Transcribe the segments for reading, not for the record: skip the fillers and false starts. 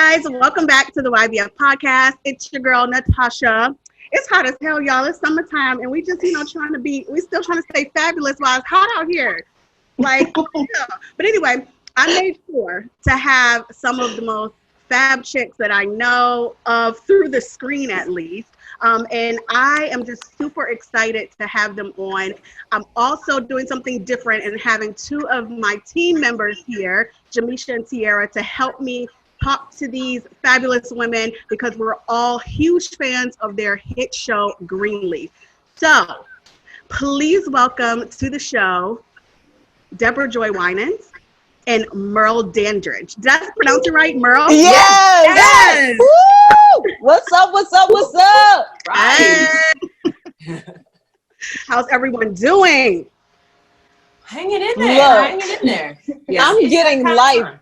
guys, welcome back to the YBF podcast. It's your girl, Natasha. It's hot as hell, y'all. It's summertime, and we just, we still trying to stay fabulous while it's hot out here. Like, yeah. But anyway, I made sure to have some of the most fab chicks that I know of through the screen, at least. And I am just super excited to have them on. I'm also doing something different and having two of my team members here, Jamishia and Tierra, to help me talk to these fabulous women because we're all huge fans of their hit show, Greenleaf. So please welcome to the show, Deborah Joy Winans and Merle Dandridge. Did I pronounce it right, Merle? Yes! Woo! What's up? Right. How's everyone doing? Hanging in there. Yes. I'm getting life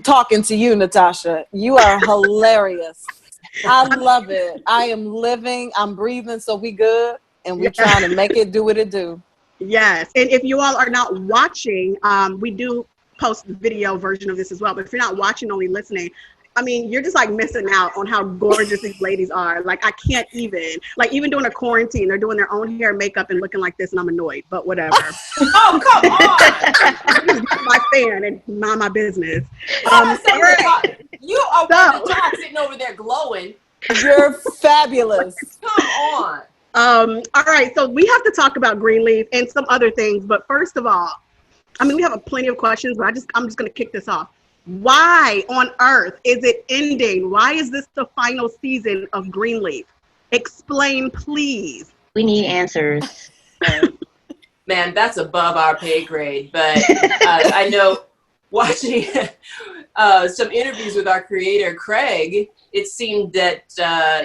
talking to you, Natasha. You are hilarious. I love it. I am living, I'm breathing, so we good, and we're trying to make it do what it do. Yes, and if you all are not watching, we do post the video version of this as well, but if you're not watching, only listening, I mean, you're just like missing out on how gorgeous these ladies are. Like, I can't even during a quarantine, they're doing their own hair and makeup and looking like this, and I'm annoyed, but whatever. Oh, come on. My fan and mind my business. You are one of the top sitting over there glowing. You're fabulous. Come on. All right, so we have to talk about Greenleaf and some other things, but first of all, I mean, we have plenty of questions, but I'm just going to kick this off. Why on earth is it ending? Why is this the final season of Greenleaf? Explain, please. We need answers. Man, that's above our pay grade. But I know watching some interviews with our creator, Craig, it seemed that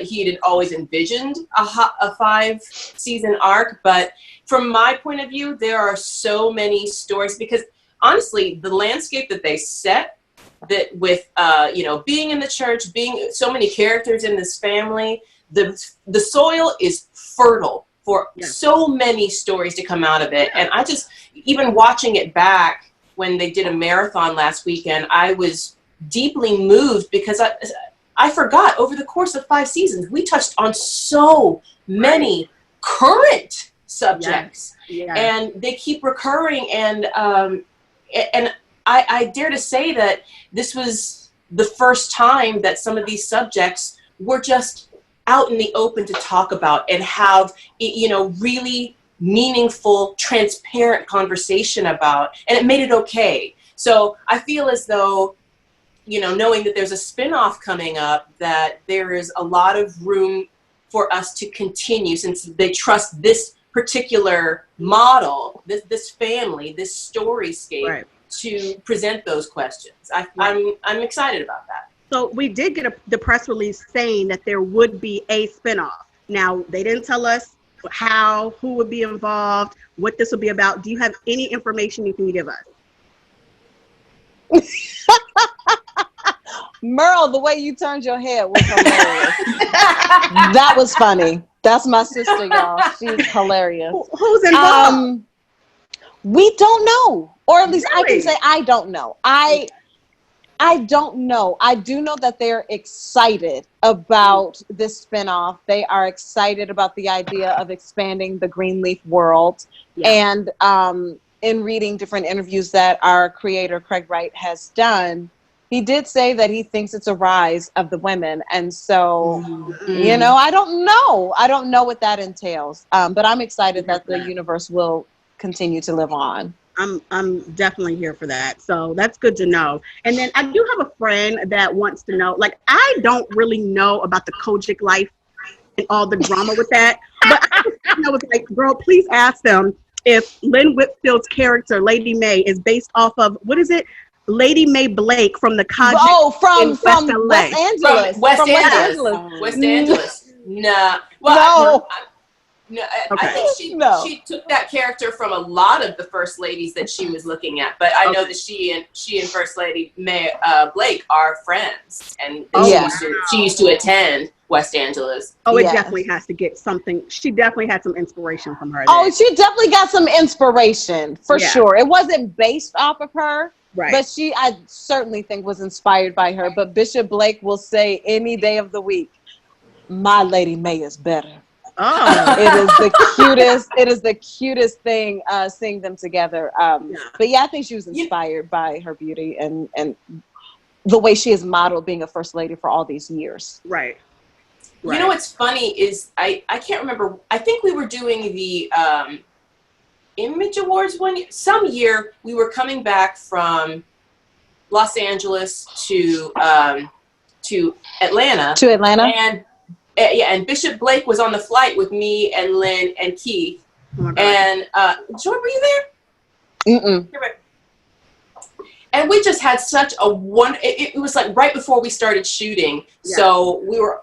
he had always envisioned a 5-season arc. But from my point of view, there are so many stories because honestly, the landscape that they set, that with being in the church, being so many characters in this family, the soil is fertile for so many stories to come out of it. And I just, even watching it back when they did a marathon last weekend, I was deeply moved because I forgot over the course of 5 seasons, we touched on so many current subjects, and they keep recurring. And I dare to say that this was the first time that some of these subjects were just out in the open to talk about and have, really meaningful, transparent conversation about, and it made it okay. So I feel as though, knowing that there's a spinoff coming up, that there is a lot of room for us to continue since they trust this particular model, this family, this storyscape, to present those questions. I'm excited about that. So we did get the press release saying that there would be a spinoff. Now, they didn't tell us who would be involved, what this would be about. Do you have any information you can give us? Merle, the way you turned your head was hilarious. That was funny. That's my sister, y'all. She's hilarious. Who's involved? We don't know. Or at least I can say I don't know. I don't know. I do know that they're excited about this spinoff. They are excited about the idea of expanding the Greenleaf world. Yeah. And in reading different interviews that our creator, Craig Wright, has done, he did say that he thinks it's a rise of the women. And so, I don't know. I don't know what that entails. But I'm excited that the universe will continue to live on. I'm definitely here for that. So that's good to know. And then I do have a friend that wants to know, like, I don't really know about the Kojic life and all the drama with that. But I was like, girl, please ask them if Lynn Whitfield's character, Lady May, is based off of, what is it? Lady May Blake from the Kojic from West Angeles. West Angeles. Nah. Well, no, I think she took that character from a lot of the first ladies that she was looking at, but I know that she and First Lady May Blake are friends, and she used to attend West Angeles. Oh, it definitely has to get something. She definitely had some inspiration from her. Oh, she definitely got some inspiration for sure. It wasn't based off of her, Right. But I certainly think was inspired by her. But Bishop Blake will say any day of the week, my Lady May is better. Oh, It is the cutest. It is the cutest thing seeing them together. But yeah, I think she was inspired by her beauty and the way she has modeled being a first lady for all these years. Right. You know what's funny is I can't remember. I think we were doing the Image Awards some year. We were coming back from Los Angeles to Atlanta. And Bishop Blake was on the flight with me and Lynn and Keith. Oh, and Joy, were you there? Mm-mm. And we just had such a it was like right before we started shooting. Yeah. So we were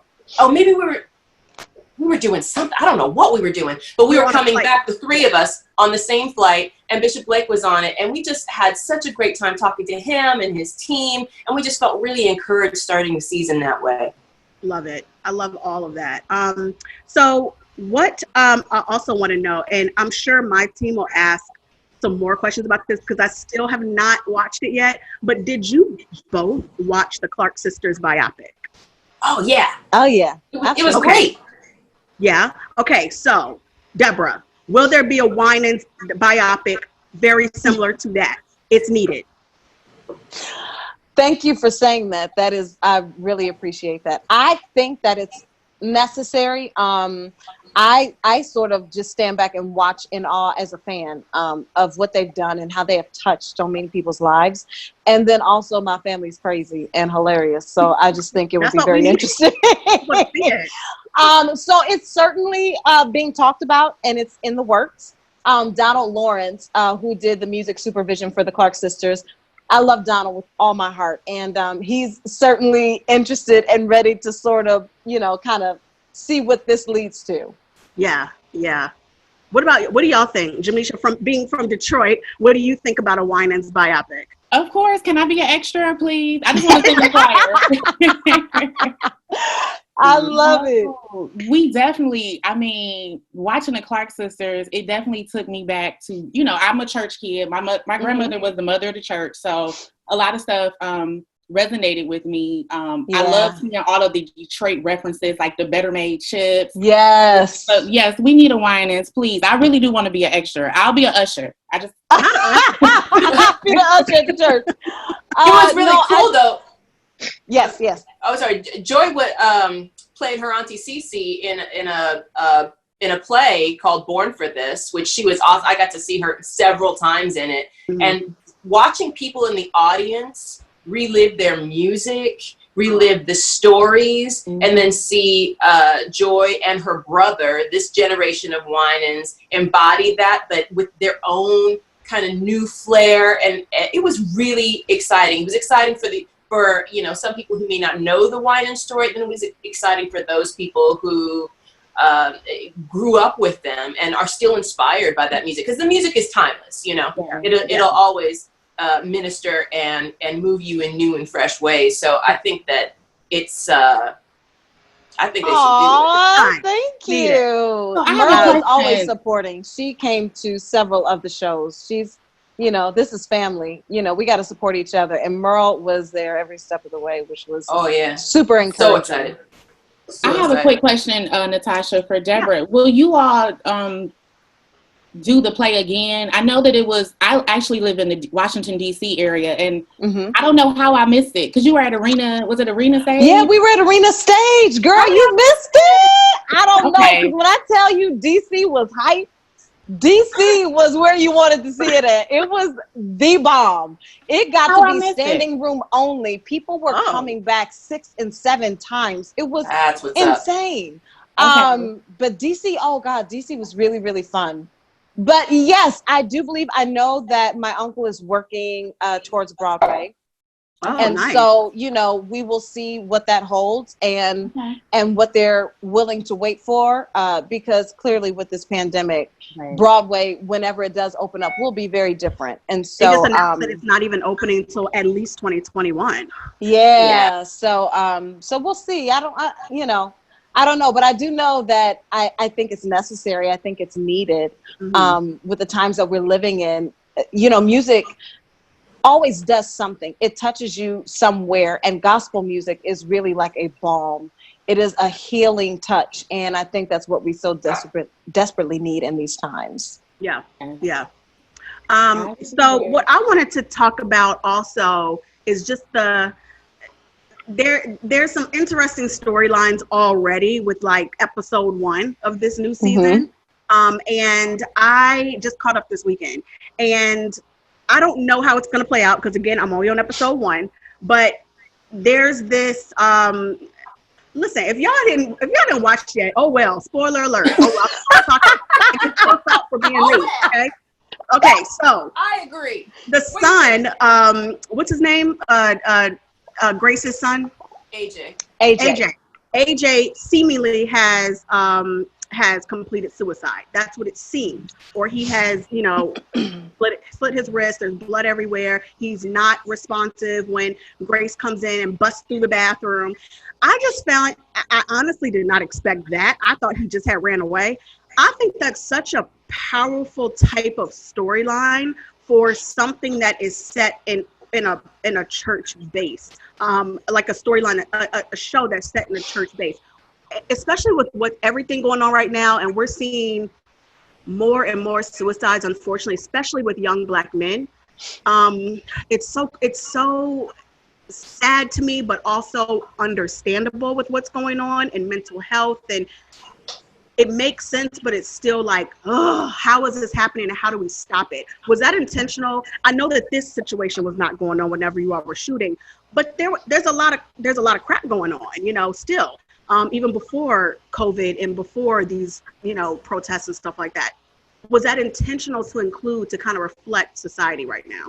doing something. I don't know what we were doing, but we were coming back, the three of us on the same flight, and Bishop Blake was on it. And we just had such a great time talking to him and his team. And we just felt really encouraged starting the season that way. Love it. I love all of that. So what I also want to know, and I'm sure my team will ask some more questions about this because I still have not watched it yet, but did you both watch the Clark sisters biopic? Oh, yeah. Oh, yeah. It was great. Yeah. Okay. So, Deborah, will there be a Winans biopic very similar to that? It's needed. Thank you for saying that. I really appreciate that. I think that it's necessary. I sort of just stand back and watch in awe as a fan of what they've done and how they have touched so many people's lives. And then also my family's crazy and hilarious. So I just think it would be very interesting. So it's certainly being talked about and it's in the works. Donald Lawrence, who did the music supervision for the Clark sisters, I love Donald with all my heart. And he's certainly interested and ready to sort of, kind of see what this leads to. Yeah. What do y'all think? Jamishia, from being from Detroit, what do you think about a Winans biopic? Of course. Can I be an extra, please? I just want to sing the choir. I love it. We definitely, watching the Clark sisters, it definitely took me back to, I'm a church kid. My grandmother was the mother of the church. So a lot of stuff resonated with me. I love seeing all of the Detroit references, like the Better Made chips. Yes. So, yes, we need a Winans, please. I really do want to be an extra. I'll be an usher. I just be the usher at the church. It was really cool, though. Yes. Oh, sorry. Joy played her auntie Cece in a play called Born for This, which she was awesome. I got to see her several times in it, and watching people in the audience relive their music, relive the stories, and then see Joy and her brother, this generation of Winans, embody that, but with their own kind of new flair, and it was really exciting. It was exciting for some people who may not know the Winans story, then it was exciting for those people who grew up with them and are still inspired by that music, because the music is timeless. It'll always minister and move you in new and fresh ways. So I think that it's I think they should do it. Thank you. Merle is always supporting. She came to several of the shows. She's this is family. We got to support each other. And Merle was there every step of the way, which was super encouraging. So excited. I have a quick question, Natasha, for Deborah. Yeah. Will you all do the play again? I know that I actually live in the Washington, D.C. area, and I don't know how I missed it. Because you were at Arena, was it Arena Stage? Yeah, we were at Arena Stage. Girl, you missed it. I don't know. Because when I tell you D.C. was hype, D.C. was where you wanted to see it at. It was the bomb. It got to be standing room only. People were coming back 6 and 7 times. It was insane. But D.C., oh God, D.C. was really, really fun. But yes, I do believe, I know that my uncle is working towards Broadway. And nice. So, we will see what that holds and what they're willing to wait for, because clearly with this pandemic, Broadway, whenever it does open up, will be very different. And so they just announced that it's not even opening until at least 2021. Yeah. So we'll see. I don't know, but I do know that I think it's necessary. I think it's needed with the times that we're living in. Music, always does something. It touches you somewhere, and gospel music is really like a balm. It is a healing touch, and I think that's what we so desperately need in these times. Yeah. So what I wanted to talk about also is just there's some interesting storylines already with like episode 1 of this new season. And I just caught up this weekend, and I don't know how it's going to play out because, again, I'm only on episode 1, but there's this, listen, if y'all didn't watch yet, oh well, spoiler alert. Oh, I'm talking out for being late, okay, so I agree. The son, what's his name? Grace's son? AJ seemingly has completed suicide. That's what it seems. Or he has, split his wrist. There's blood everywhere. He's not responsive when Grace comes in and busts through the bathroom. I honestly did not expect that. I thought he just had ran away. I think that's such a powerful type of storyline for something that is set in a church base, like a storyline, a show that's set in a church base, especially with everything going on right now. And we're seeing more and more suicides, unfortunately, especially with young Black men. It's so sad to me, but also understandable with what's going on in mental health, and it makes sense, but it's still like, how is this happening and how do we stop it? Was that intentional? I know that this situation was not going on whenever you all were shooting, but there's a lot of crap going on, still, even before COVID and before these, protests and stuff like that. Was that intentional to include, to kind of reflect society right now?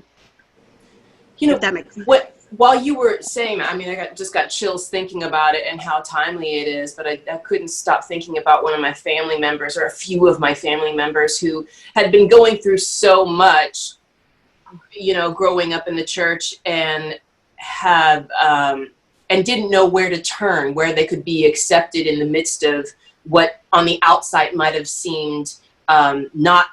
If that makes sense. While you were saying that, I just got chills thinking about it and how timely it is, but I couldn't stop thinking about one of my family members, or a few of my family members, who had been going through so much, growing up in the church, and and didn't know where to turn, where they could be accepted in the midst of what on the outside might have seemed not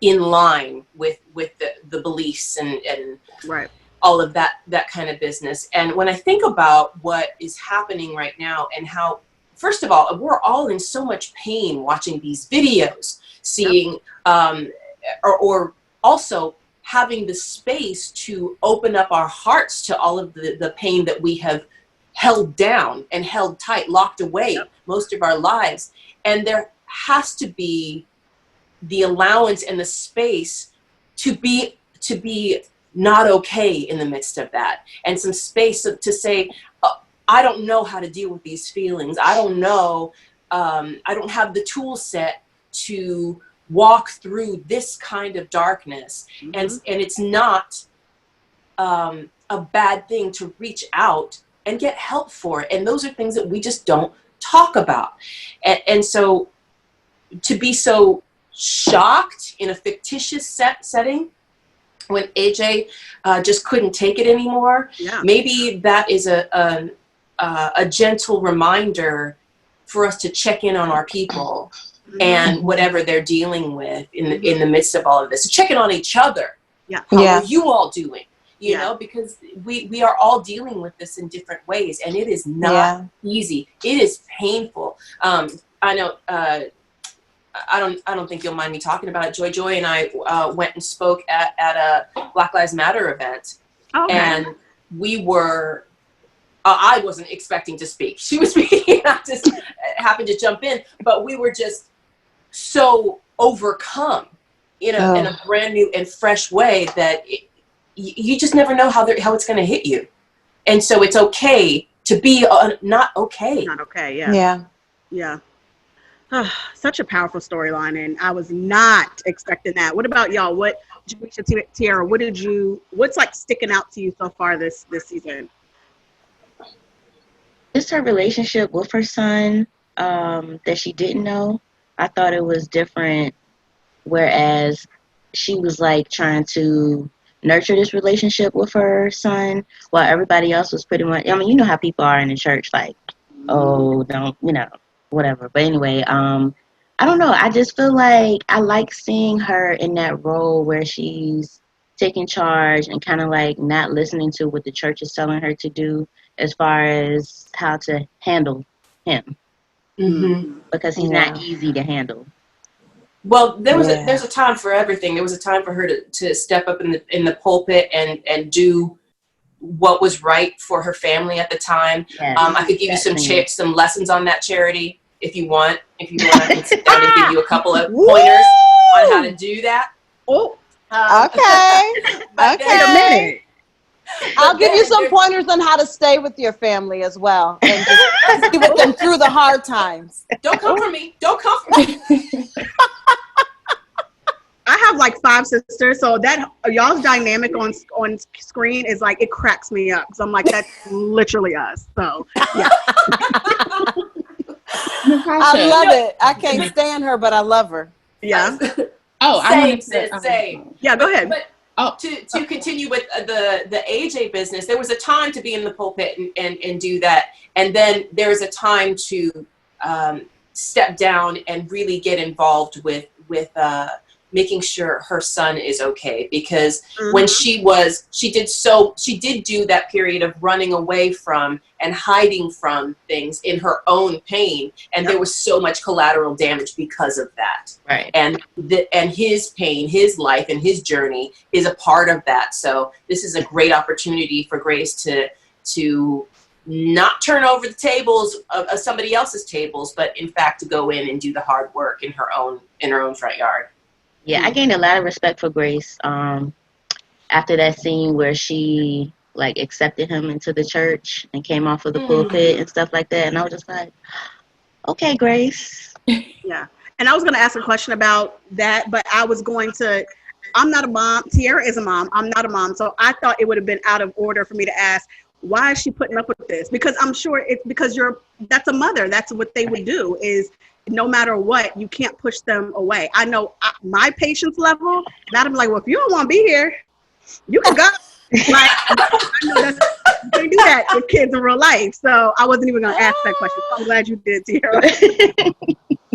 in line with the beliefs and right. all of that kind of business. And when I think about what is happening right now, and how, first of all, we're all in so much pain watching these videos, seeing, or also having the space to open up our hearts to all of the pain that we have held down and held tight, locked away most of our lives. And there has to be the allowance and the space to be not okay in the midst of that, and some space to say, I don't know how to deal with these feelings. I don't know. I don't have the tool set to walk through this kind of darkness. Mm-hmm. And it's not a bad thing to reach out and get help for it. And those are things that we just don't talk about. And so to be so shocked in a fictitious setting when AJ just couldn't take it anymore, maybe that is a gentle reminder for us to check in on our people and whatever they're dealing with in the midst of all of this. So check in on each other. How are you all doing? You know, because we are all dealing with this in different ways, and it is not easy. It is painful. I know. I don't think you'll mind me talking about it. Joy and I went and spoke at a Black Lives Matter event, and we were. I wasn't expecting to speak. She was speaking. I just happened to jump in, but we were just so overcome in a brand new and fresh way that you just never know how it's going to hit you, and so it's okay to be not okay. Not okay. Yeah. Such a powerful storyline, and I was not expecting that. What about y'all? What, Jamishia Tierra, what's like sticking out to you so far this season? Just her relationship with her son that she didn't know. I thought it was different, whereas she was like trying to nurture this relationship with her son while everybody else was pretty much, you know how people are in the church, like, oh, don't, whatever. But anyway, I don't know. I just feel like I like seeing her in that role where she's taking charge and kind of like not listening to what the church is telling her to do as far as how to handle him. Because he's not easy to handle. Well, there's a time for everything. There was a time for her to step up in the pulpit and do what was right for her family at the time. Yes, I could give you some lessons on that, Charity, if you want. If you want, I can sit down and give you a couple of pointers on how to do that. Oh, okay. Wait a minute. I'll give you some pointers on how to stay with your family as well, and just be with them through the hard times. Don't come for me. Don't come for me. I have like 5 sisters, so that y'all's dynamic on screen is like, it cracks me up. So I'm like, that's literally us. So yeah. I love it. I can't stand her, but I love her. Yeah. Same. Yeah, go ahead. But to continue with the AJ business, there was a time to be in the pulpit and do that, and then there's a time to step down and really get involved with making sure her son is okay, because when she did do that period of running away from and hiding from things in her own pain, and there was so much collateral damage because of that. Right. And his pain, his life, and his journey is a part of that. So this is a great opportunity for Grace to not turn over the tables of somebody else's tables, but in fact to go in and do the hard work in her own front yard. Yeah, I gained a lot of respect for Grace after that scene where she like accepted him into the church and came off of the pulpit and stuff like that. And I was just like, okay, Grace. Yeah. And I was going to ask a question about that, but I'm not a mom. Tierra is a mom. I'm not a mom. So I thought it would have been out of order for me to ask, why is she putting up with this? Because I'm sure it's because that's a mother. That's what they would do, is no matter what, you can't push them away. I know my patience level, that I'm like, well, if you don't want to be here, you can go. Like, I know you can't do that with kids in real life. So I wasn't even going to ask that question. So I'm glad you did, Tierra.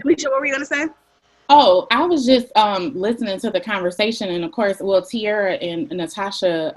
Alicia, what were you going to say? Oh, I was just listening to the conversation. And of course, Tierra and Natasha,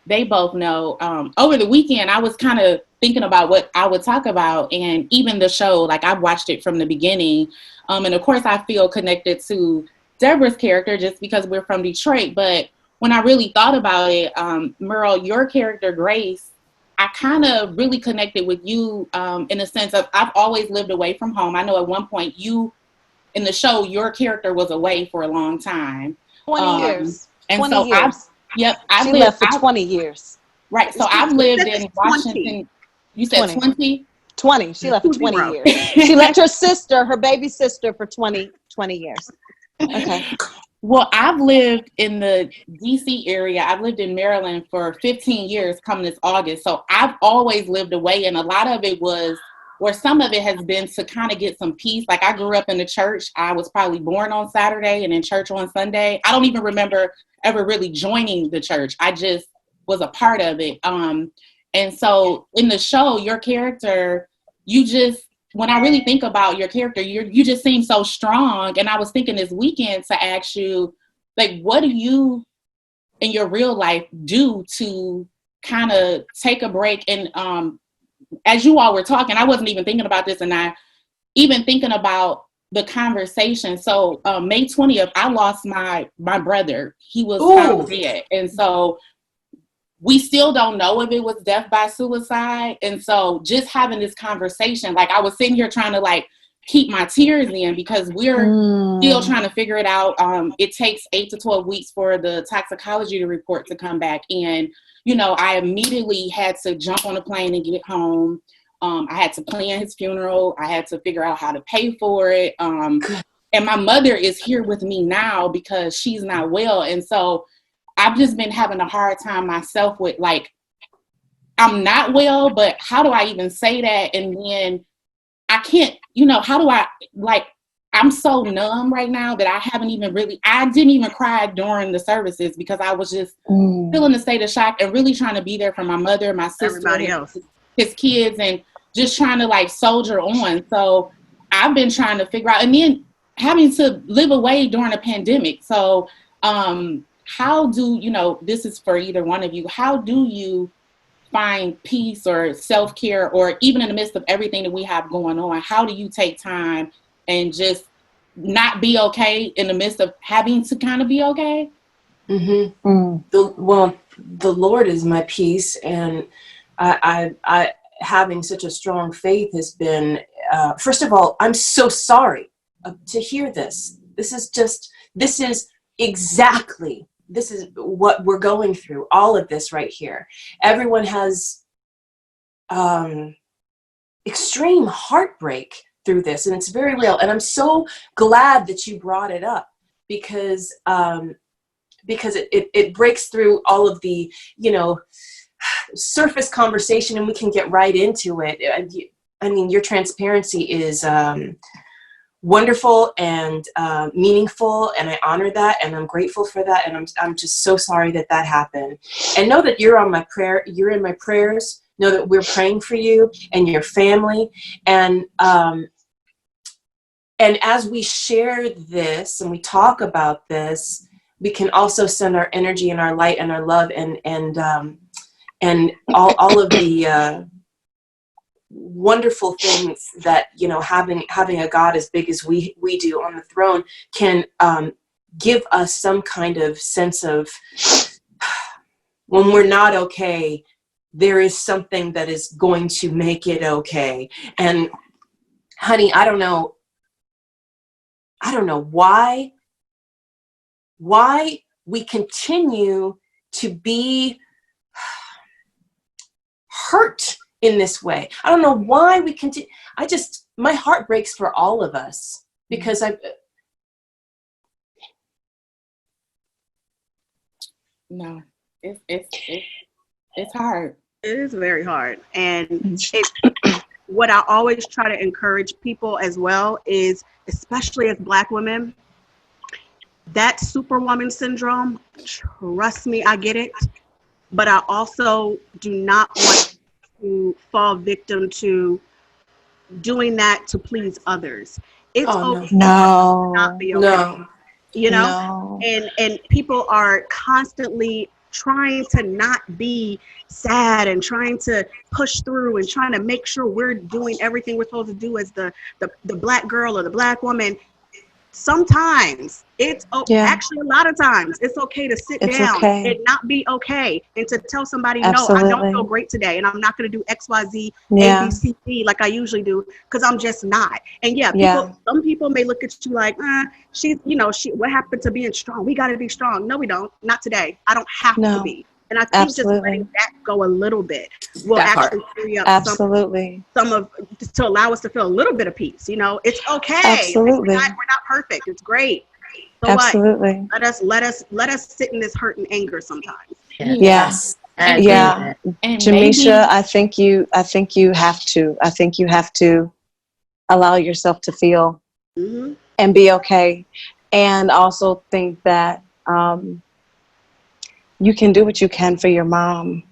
they both know. Over the weekend, I was kind of thinking about what I would talk about, and even the show, like I've watched it from the beginning. And of course, I feel connected to Deborah's character just because we're from Detroit. But when I really thought about it, Merle, your character, Grace, I kind of really connected with you in the sense of I've always lived away from home. I know at one point in the show, your character was away for a long time. 20 years. And 20 so years. I left for 20 years. Right. So I've lived in Washington. You said 20? 20. She left for 20 years. She left her baby sister for 20 years. Okay. Well, I've lived in the DC area. I've lived in Maryland for 15 years come this August. So I've always lived away. And a lot of it some of it has been to kind of get some peace. Like I grew up in the church. I was probably born on Saturday and in church on Sunday. I don't even remember ever really joining the church. I just was a part of it. And so in the show, your character, when I really think about your character, you just seem so strong. And I was thinking this weekend to ask you, like, what do you in your real life do to kind of take a break? And as you all were talking, I wasn't even thinking about this, and I even thinking about the conversation. So May 20th, I lost my brother. He was found dead. And so we still don't know if it was death by suicide. And so just having this conversation, like I was sitting here trying to like keep my tears in because we're still trying to figure it out. It takes 8 to 12 weeks for the toxicology report to come back. And, I immediately had to jump on a plane and get home. I had to plan his funeral. I had to figure out how to pay for it. And my mother is here with me now because she's not well. And so I've just been having a hard time myself with like, I'm not well, but how do I even say that? And then I can't, how do I, like, I'm so numb right now that I didn't even cry during the services because I was just still in a state of shock and really trying to be there for my mother, my sister, everybody else, his kids, and just trying to like soldier on. So I've been trying to figure out, and then having to live away during a pandemic. So, how do, this is for either one of you, how do you find peace or self-care, or even in the midst of everything that we have going on, how do you take time and just not be okay in the midst of having to kind of be okay? The Lord is my peace, and I having such a strong faith has been, first of all, I'm so sorry to hear this. This is what we're going through, all of this right here. Everyone has extreme heartbreak through this, and it's very real. And I'm so glad that you brought it up, because it breaks through all of the, surface conversation, and we can get right into it. I mean, your transparency is wonderful and meaningful, and I honor that, and I'm grateful for that, and I'm just so sorry that happened. And know that you're in my prayers. Know that we're praying for you and your family, and as we share this and we talk about this, we can also send our energy and our light and our love and all of the wonderful things that, having a God as big as we do on the throne can give us some kind of sense of, when we're not okay, there is something that is going to make it okay. And honey, I don't know why we continue to be hurt in this way. I don't know why we continue. My heart breaks for all of us, because No, it's hard. It is very hard. And what I always try to encourage people as well is, especially as Black women, that superwoman syndrome, trust me, I get it. But I also do not want to fall victim to doing that to please others. It's okay to not be okay. No. And people are constantly trying to not be sad and trying to push through and trying to make sure we're doing everything we're supposed to do as the Black girl or the Black woman. Sometimes actually a lot of times it's okay to sit down and not be okay, and to tell somebody, Absolutely. No, I don't feel great today, and I'm not going to do XYZ, A, B, C, D like I usually do, because I'm just not. And some people may look at you like, she's, what happened to being strong? We got to be strong. No, we don't. Not today. I don't have to be. And I think just letting that go a little bit will actually free up some of, to allow us to feel a little bit of peace. It's okay. Absolutely. Like, we're not perfect. It's great. So Absolutely. What? Let us sit in this hurt and anger sometimes. Yes. And Jamishia, I think you have to allow yourself to feel and be okay, and also think that you can do what you can for your mom,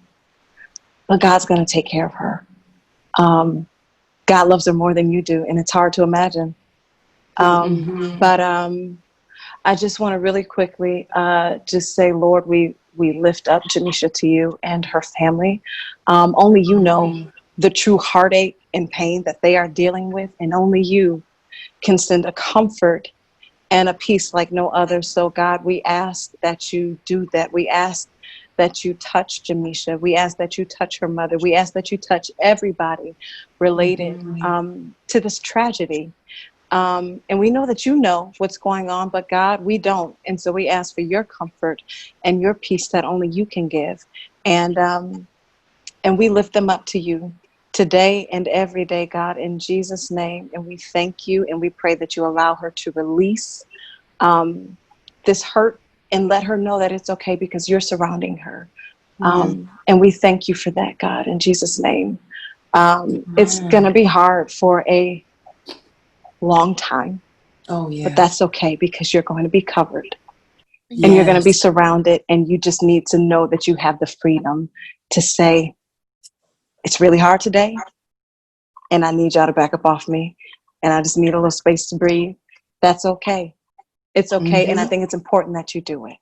but God's going to take care of her. God loves her more than you do, and it's hard to imagine. But I just want to really quickly just say, Lord, we lift up Jamishia to you and her family. Only you know the true heartache and pain that they are dealing with, and only you can send a comfort and a peace like no other. So God, we ask that you do that. We ask that you touch Jamishia. We ask that you touch her mother. We ask that you touch everybody related to this tragedy. And we know that you know what's going on, but God, we don't. And so we ask for your comfort and your peace that only you can give. And we lift them up to you today and every day, God, in Jesus' name. And we thank you, and we pray that you allow her to release this hurt and let her know that it's okay, because you're surrounding her. And we thank you for that, God, in Jesus' name. It's going to be hard for a long time. But that's okay, because you're going to be covered. And you're going to be surrounded, and you just need to know that you have the freedom to say, it's really hard today, and I need y'all to back up off me, and I just need a little space to breathe. That's okay. It's okay. And I think it's important that you do it.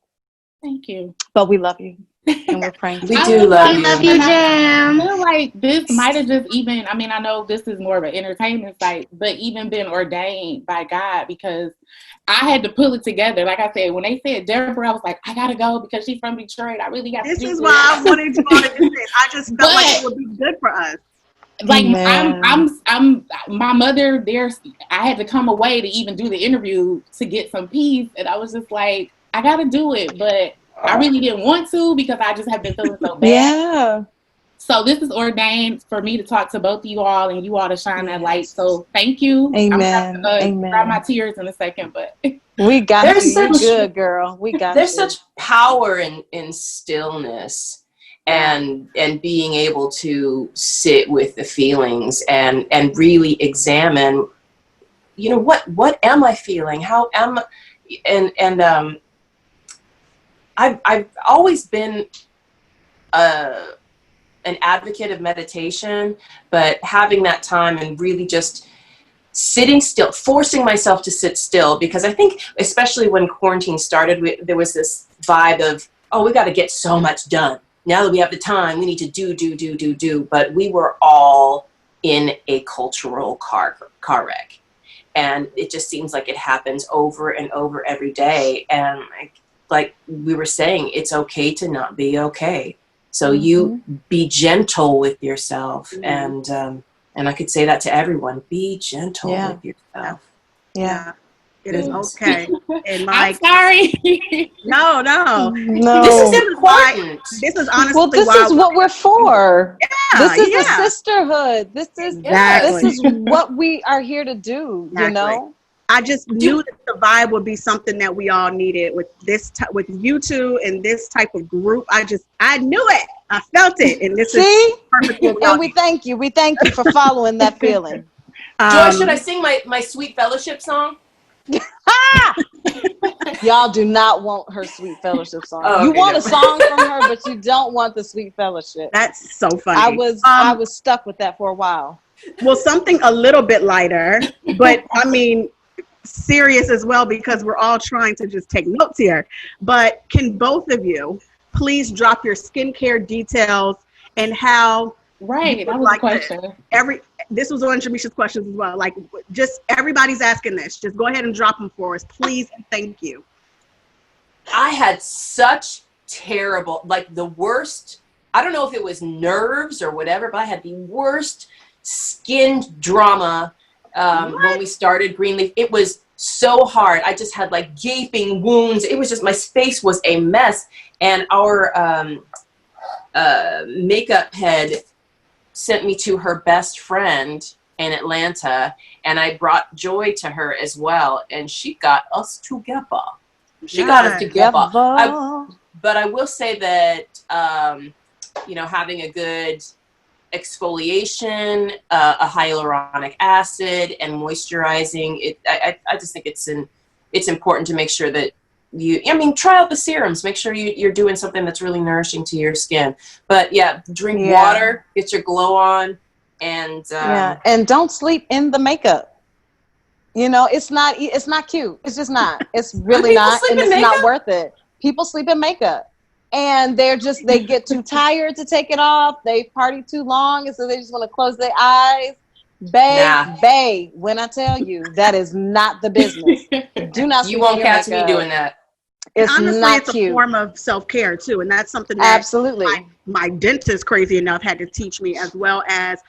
Thank you. But we love you. And we're praying. We do love you. Love you, Jam. I feel like this might have just even, I mean, I know this is more of an entertainment site, but even been ordained by God, because I had to pull it together. Like I said, when they said Deborah, I was like, I gotta go because she's from Detroit. I really got to do this. This is why I wanted you all to do this. I just felt like it would be good for us. Like Man. I'm my mother, I had to come away to even do the interview to get some peace, and I was just like, I gotta do it, but I really didn't want to because I just have been feeling so bad. Yeah. So this is ordained for me to talk to both of you all and you all to shine that light. So thank you. Amen. I'm gonna Amen. cry my tears in a second, but We got There's you. You're such- good, girl. We got There's you. such power in stillness and being able to sit with the feelings and really examine, you know, what am I feeling? How am I? I've always been an advocate of meditation, but having that time and really just sitting still, forcing myself to sit still, because I think especially when quarantine started, there was this vibe of, oh, we got to get so much done. Now that we have the time, we need to do. But we were all in a cultural car wreck. And it just seems like it happens over and over every day. And like we were saying, it's okay to not be okay. So you be gentle with yourself. And I could say that to everyone, be gentle with yourself. Yeah. It is okay. And I'm like, sorry. no. This is important. This is honestly Well, this is what we're for. Yeah, This is a sisterhood. This is what we are here to do. Exactly. You know. I just knew that the vibe would be something that we all needed with this with you two and this type of group. I knew it. I felt it, and this is perfect. And we thank you. We thank you for following that feeling. Joy, should I sing my Sweet Fellowship song? Y'all do not want her Sweet Fellowship song. Oh, okay, you want a song from her, but you don't want the Sweet Fellowship. That's so funny. I was stuck with that for a while. Well, something a little bit lighter, but I mean serious as well, because we're all trying to just take notes here. But can both of you please drop your skincare details and how? Right, that was the question. This was one of Jamishia's questions as well. Like, just everybody's asking this. Just go ahead and drop them for us, please, and thank you. I had such terrible, like the worst, I don't know if it was nerves or whatever, but I had the worst skin drama when we started Greenleaf. It was so hard. I just had like gaping wounds. It was just, my face was a mess. And our makeup head sent me to her best friend in Atlanta, and I brought Joy to her as well, and she got us together. Got us together. But I will say that, having a good exfoliation, a hyaluronic acid, and moisturizing, I just think it's important to make sure that try out the serums. Make sure you're doing something that's really nourishing to your skin. But drink water, get your glow on, and and don't sleep in the makeup. You know, it's not cute. It's just not. It's really not, and it's not worth it. People sleep in makeup, and they get too tired to take it off. They party too long, and so they just want to close their eyes. Bae, when I tell you that is not the business. Do not. You won't catch me doing that. It's honestly, not it's cute. a form of self-care too, and that's something that absolutely my dentist, crazy enough, had to teach me, as well as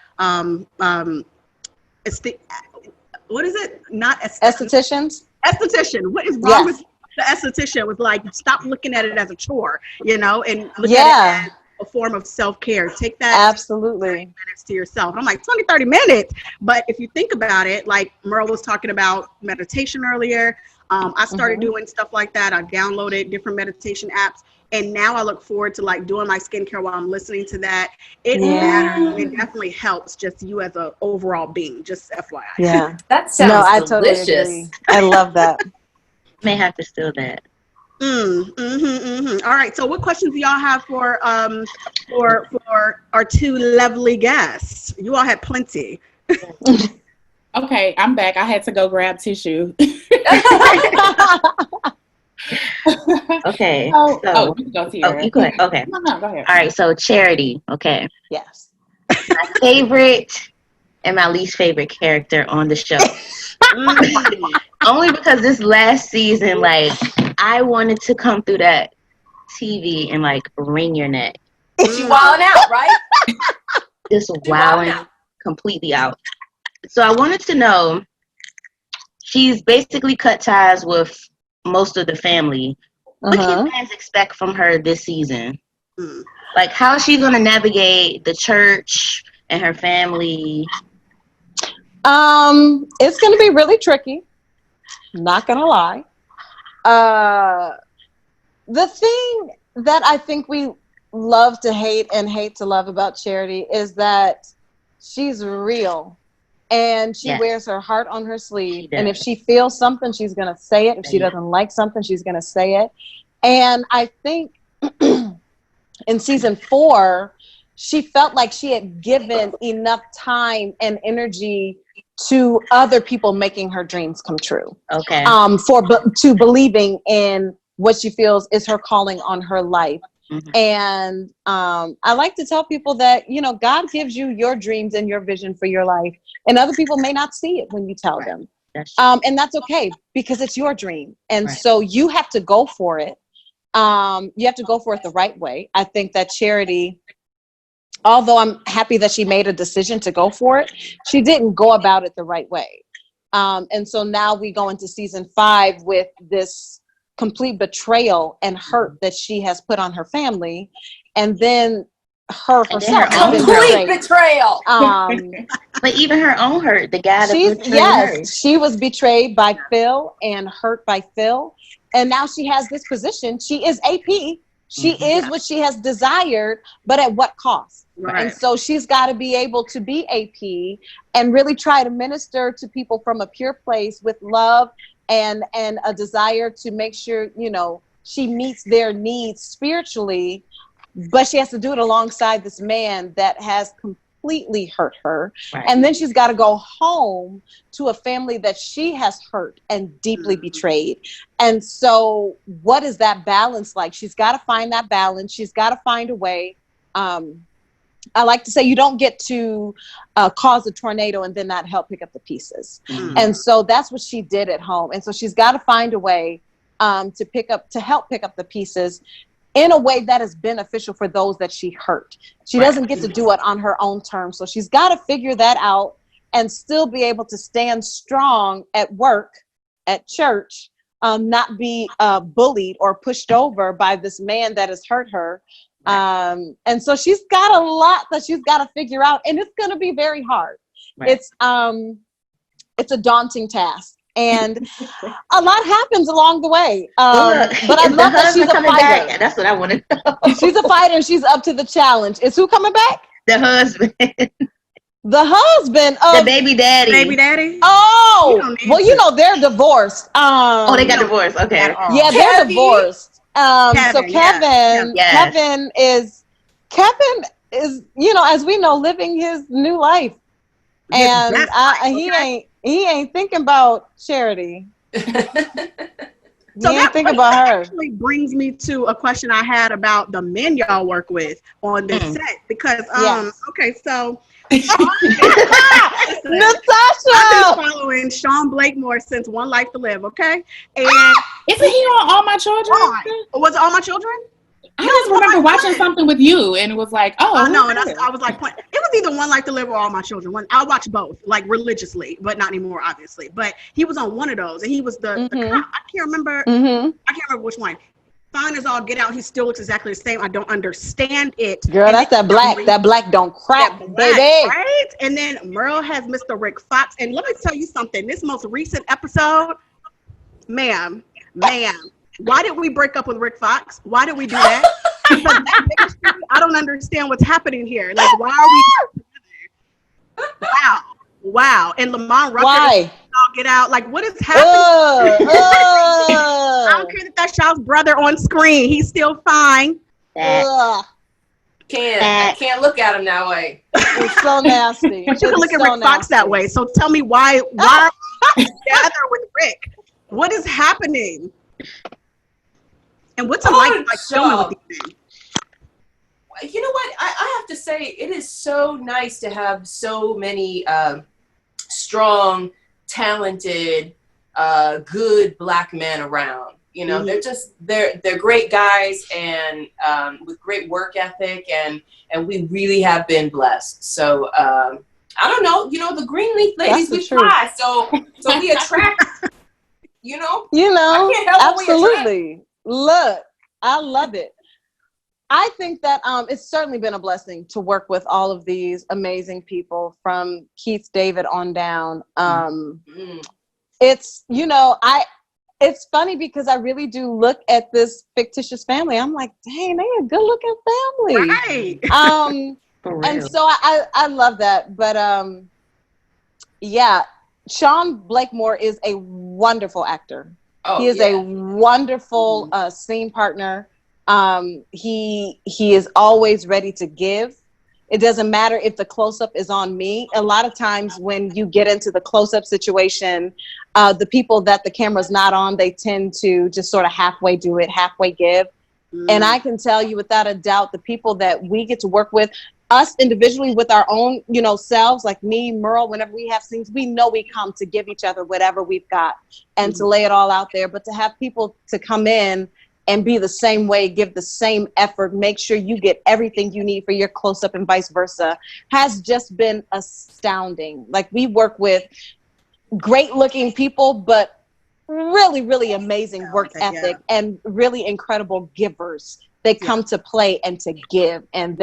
it's the, what is it? Not estheticians. Esthetician. What is wrong with the esthetician? Was like, stop looking at it as a chore, and look at it as a form of self-care. Take that absolutely 30 minutes to yourself. I'm like, 20-30 minutes, but if you think about it, like Merle was talking about meditation earlier. I started doing stuff like that. I downloaded different meditation apps, and now I look forward to like doing my skincare while I'm listening to that. It matters. It definitely helps just you as an overall being. Just FYI. Yeah, that sounds I delicious. Totally agree. I love that. May have to steal that. All right. So, what questions do y'all have for our two lovely guests? You all had plenty. Okay, I'm back. I had to go grab tissue. Okay. Oh, you can go, Tierra. Oh, you go ahead. Okay. No, go ahead. All right. So Charity. Okay. Yes. My favorite and my least favorite character on the show. Only because this last season, like, I wanted to come through that TV and like wring your neck. She wilding out, right? Just wilding completely out. So I wanted to know, she's basically cut ties with most of the family. What can fans expect from her this season? Like, how is she going to navigate the church and her family? It's going to be really tricky. Not going to lie. The thing that I think we love to hate and hate to love about Charity is that she's real. And she wears her heart on her sleeve. And if she feels something, she's going to say it. If she doesn't like something, she's going to say it. And I think in season 4, she felt like she had given enough time and energy to other people making her dreams come true. Okay. To believing in what she feels is her calling on her life. And I like to tell people that, you know, God gives you your dreams and your vision for your life, and other people may not see it when you tell them. And that's okay, because it's your dream. And so you have to go for it. You have to go for it the right way. I think that Charity, although I'm happy that she made a decision to go for it, she didn't go about it the right way. And so now we go into season 5 with this complete betrayal and hurt that she has put on her family, and then herself complete betrayal. But even her own hurt, the guy that betrayed her. She was betrayed by Phil and hurt by Phil, and now she has this position. She is AP. She is what she has desired, but at what cost? And so she's got to be able to be AP and really try to minister to people from a pure place with love and a desire to make sure, you know, she meets their needs spiritually, but she has to do it alongside this man that has completely hurt her. And then she's got to go home to a family that she has hurt and deeply betrayed. And so what is that balance like? She's got to find that balance. She's got to find a way. I like to say you don't get to cause a tornado and then not help pick up the pieces. And so that's what she did at home. And so she's got to find a way to help pick up the pieces in a way that is beneficial for those that she hurt. She doesn't get to do it on her own terms. So she's got to figure that out and still be able to stand strong at work, at church, not be bullied or pushed over by this man that has hurt her. And so she's got a lot that she's got to figure out, and it's going to be very hard. It's a daunting task, and a lot happens along the way. But I love that she's a fighter. Back? That's what I want to know. She's a fighter, and she's up to the challenge. Is who coming back? The husband. The husband of the baby daddy. Baby daddy. Oh, well, you know they're divorced. They got divorced. Okay. Yeah, they're divorced. Kevin is, you know, as we know, living his new life, and he ain't thinking about Charity. So he ain't thinking about her. Actually brings me to a question I had about the men y'all work with on this set, because okay, so Natasha, I've been following Sean Blakemore since One Life to Live, okay? And isn't he on All My Children? Was it All My Children? I just remember watching something with you, and it was like, I was like, it was either One Life to Live or All My Children. I watch both, like religiously, but not anymore, obviously. But he was on one of those, and he was the cop. I can't remember. I can't remember which one. Fine as all get out, he still looks exactly the same. I don't understand it. Girl, that's that black. That black don't crack, baby. Right? And then Merle has Mr. Rick Fox. And let me tell you something. This most recent episode, ma'am, why did we break up with Rick Fox? Why did we do that? Because that ministry, I don't understand what's happening here. Like, why are we together? Wow. And Lamont Rucker, why? Get out. Like, what is happening? I don't care that that's y'all's brother on screen. He's still fine. I can't look at him that way. It's so nasty. But you can look at Rick Fox that way. So tell me why are you together with Rick? What is happening? And what's it like filming with these men? You know what? I have to say, it is so nice to have so many strong, talented, good Black men around. You know, they're great guys and with great work ethic, and we really have been blessed. So I don't know, you know, the Greenleaf ladies, we fly, so we attract. You know, I can't help absolutely. Look, I love it. I think that it's certainly been a blessing to work with all of these amazing people from Keith David on down. It's, you know, it's funny because I really do look at this fictitious family. I'm like, dang, they a good looking family. Right. And so I love that. But yeah, Sean Blakemore is a wonderful actor. He is a wonderful scene partner. He is always ready to give. It doesn't matter if the close-up is on me. A lot of times when you get into the close-up situation, the people that the camera's not on, they tend to just sort of halfway do it, halfway give. And I can tell you without a doubt, the people that we get to work with, us individually with our own, you know, selves, like me, Merle, whenever we have scenes, we know we come to give each other whatever we've got and to lay it all out there. But to have people to come in and be the same way, give the same effort, make sure you get everything you need for your close-up and vice versa, has just been astounding. Like, we work with great-looking people, but really, really amazing work ethic and really incredible givers. They come to play and to give, and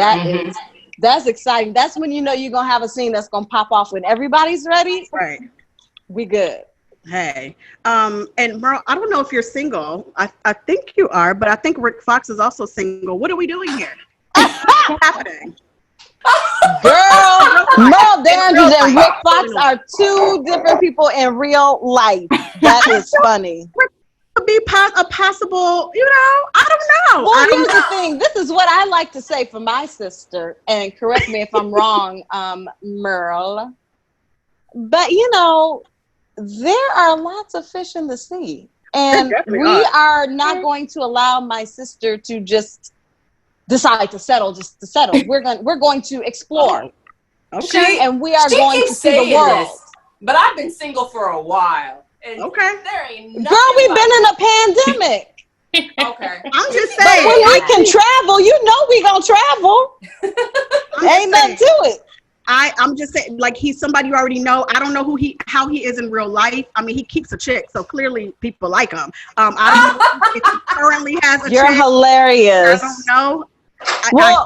that's exciting. That's when you know you're going to have a scene that's going to pop off when everybody's ready. Right. We good. Hey, and Merle, I don't know if you're single. I think you are, but I think Rick Fox is also single. What are we doing here? What's happening? Girl, Merle Dandridge and Rick Fox are two different people in real life. That is funny. Could be a possible, you know, I don't know. Well, here's the thing. This is what I like to say for my sister, and correct me if I'm wrong, Merle. But, you know, there are lots of fish in the sea, and we are not going to allow my sister to just decide to settle just to settle. We're going to explore. Okay. And we are going to see the world. But I've been single for a while. And there ain't nothing. Girl, we've been in a pandemic. Okay. I'm just saying. But when we can travel, you know we gonna travel. Ain't nothing to it. I'm just saying, like, he's somebody you already know. I don't know how he is in real life. I mean, he keeps a chick, so clearly people like him. I don't know if he currently has a chick. You're hilarious. I don't know.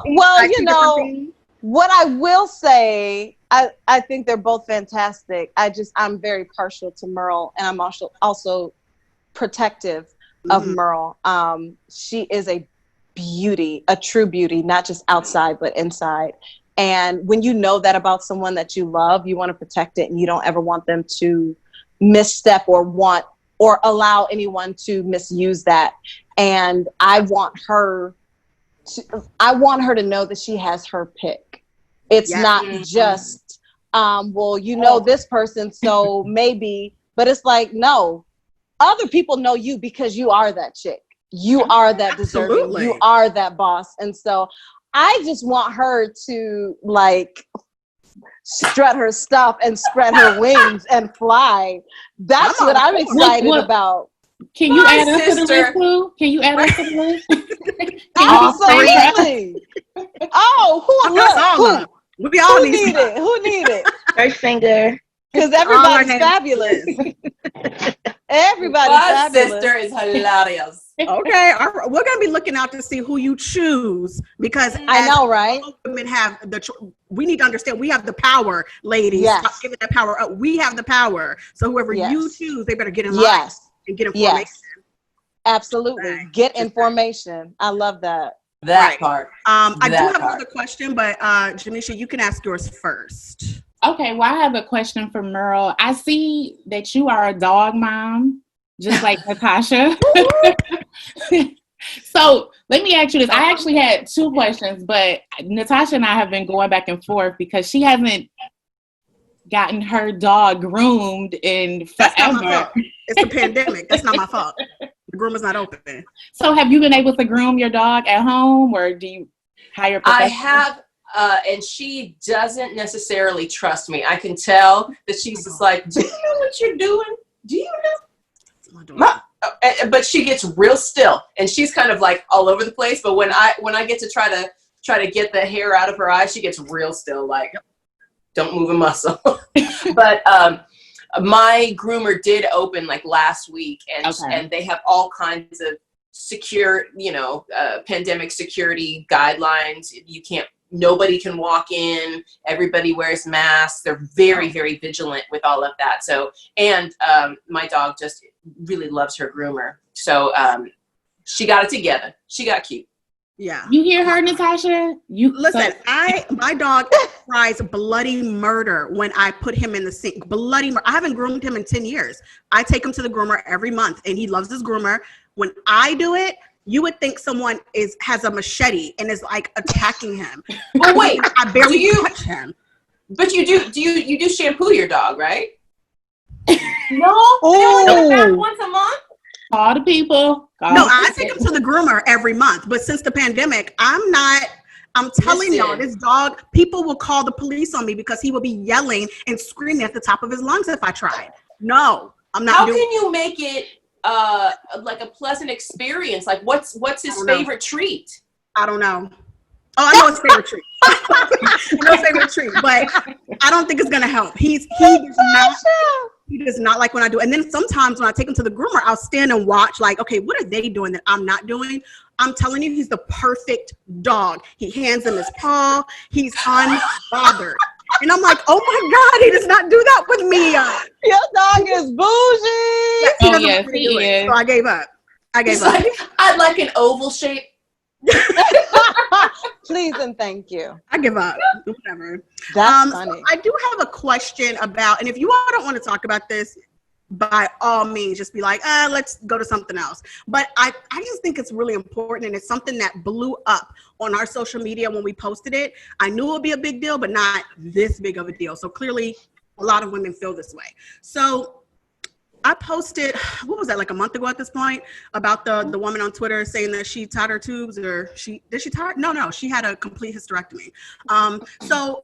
Well, you know, what I will say, I think they're both fantastic. I'm very partial to Merle, and I'm also protective of Merle. She is a beauty, a true beauty, not just outside, but inside. And when you know that about someone that you love, you want to protect it, and you don't ever want them to misstep or allow anyone to misuse that. And I want her to know that she has her pick. It's not just, well, you know this person, so maybe, but it's like, no, other people know you because you are that chick. You are that deserving. You are that boss. And so I just want her to, like, strut her stuff and spread her wings and fly. That's what I'm excited about. Can you add us to the list, too? Can you add us to the list? Absolutely. Who? We all need it. Who need it? First finger. Because everybody's fabulous. Everybody's fabulous. My sister is hilarious. Okay, we're gonna be looking out to see who you choose, because I know, right? Women have we need to understand we have the power, ladies. Stop giving that power up. We have the power. So whoever you choose, they better get in line and get information. Yes. Absolutely. Get information. I love that. That part. I do have another question, but Jamishia, you can ask yours first. Okay, well, I have a question for Merle. I see that you are a dog mom, just like Natasha. So let me ask you this. I actually had two questions, but Natasha and I have been going back and forth because she hasn't gotten her dog groomed in forever. That's not my fault. It's a pandemic. That's not my fault. The groomer's not open. So have you been able to groom your dog at home, or do you hire a professional? I have, and she doesn't necessarily trust me. I can tell that she's just like, do you know what you're doing? Do you know? But she gets real still, and she's kind of like all over the place. But when I get to try to get the hair out of her eyes, she gets real still, like, don't move a muscle. But my groomer did open like last week, and they have all kinds of secure, pandemic security guidelines. Nobody can walk in. Everybody wears masks. They're very, very vigilant with all of that. So, and my dog just really loves her groomer. So she got it together. She got cute. Yeah. You hear her, Natasha? Listen, my dog cries bloody murder when I put him in the sink. Bloody murder. I haven't groomed him in 10 years. I take him to the groomer every month, and he loves his groomer. When I do it, you would think someone has a machete and is like attacking him. Well, wait, I barely touch him. But you do shampoo your dog, right? No? Oh. Once a month? Call the people. I take him to the groomer every month. But since the pandemic, I'm telling y'all, this dog, people will call the police on me because he will be yelling and screaming at the top of his lungs if I tried. No, I'm not. How can you make it like a pleasant experience? Like what's his favorite treat? I don't know. Oh, I know his favorite treat. I know his favorite treat, but I don't think it's gonna help. He does not like when I do. And then sometimes when I take him to the groomer, I'll stand and watch, like, okay, what are they doing that I'm not doing? I'm telling you, he's the perfect dog. He hands him his paw. He's unbothered. And I'm like, oh my God, he does not do that with me. Your dog is bougie. Yes, he is. So I gave up. Like, I'd like an oval shape. Please and thank you. I give up. Whatever. That's funny. So I do have a question about, and if you all don't want to talk about this, by all means, just be like, let's go to something else. But I just think it's really important, and it's something that blew up on our social media when we posted it. I knew it would be a big deal, but not this big of a deal. So clearly, a lot of women feel this way. So I posted, what was that, like a month ago at this point, about the woman on Twitter saying that she tied her tubes, or did she tie? No, she had a complete hysterectomy. So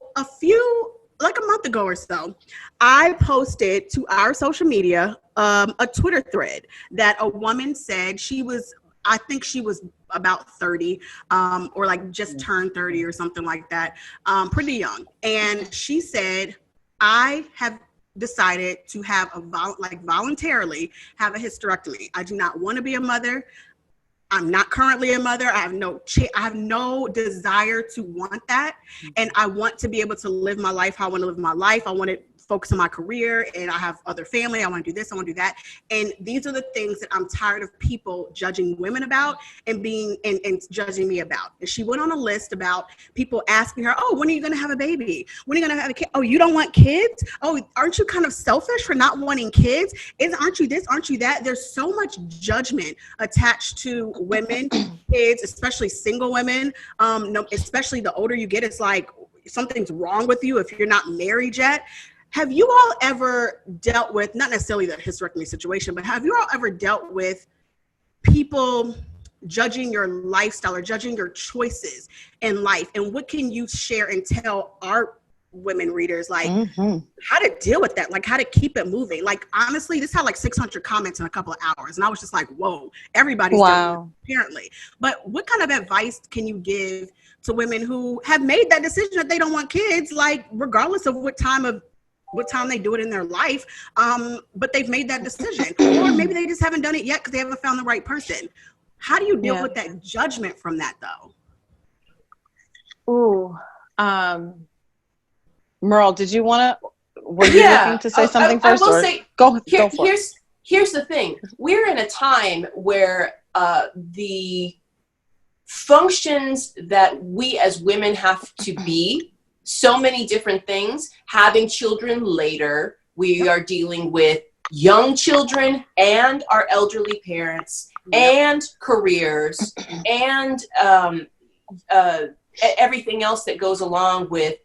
like a month ago or so, I posted to our social media a Twitter thread that a woman said I think she was about 30, or like just turned 30 or something like that, pretty young. And she said, I have decided to have voluntarily have a hysterectomy. I do not want to be a mother. I'm not currently a mother. I have no desire to want that. And I want to be able to live my life how I want to live my life. I want to focus on my career, and I have other family. I want to do this. I want to do that. And these are the things that I'm tired of people judging women about and judging me about. And she went on a list about people asking her, oh, when are you going to have a baby? When are you going to have a kid? Oh, you don't want kids? Oh, aren't you kind of selfish for not wanting kids? Aren't you this? Aren't you that? There's so much judgment attached to women, kids, especially single women. Especially the older you get, it's like something's wrong with you if you're not married yet. Have you all ever dealt with, not necessarily the hysterectomy situation, but have you all ever dealt with people judging your lifestyle or judging your choices in life? And what can you share and tell our women readers, like how to deal with that, like how to keep it moving? Like, honestly, this had like 600 comments in a couple of hours. And I was just like, whoa, everybody's doing it, apparently. But what kind of advice can you give to women who have made that decision that they don't want kids, like regardless of what time they do it in their life, but they've made that decision, or maybe they just haven't done it yet because they haven't found the right person? How do you deal with that judgment from that, though? Ooh, Merle, were you looking to say something first? I will say, go for it. Here's the thing. We're in a time where the functions that we as women have to be, so many different things, having children later, we are dealing with young children and our elderly parents and careers and everything else that goes along with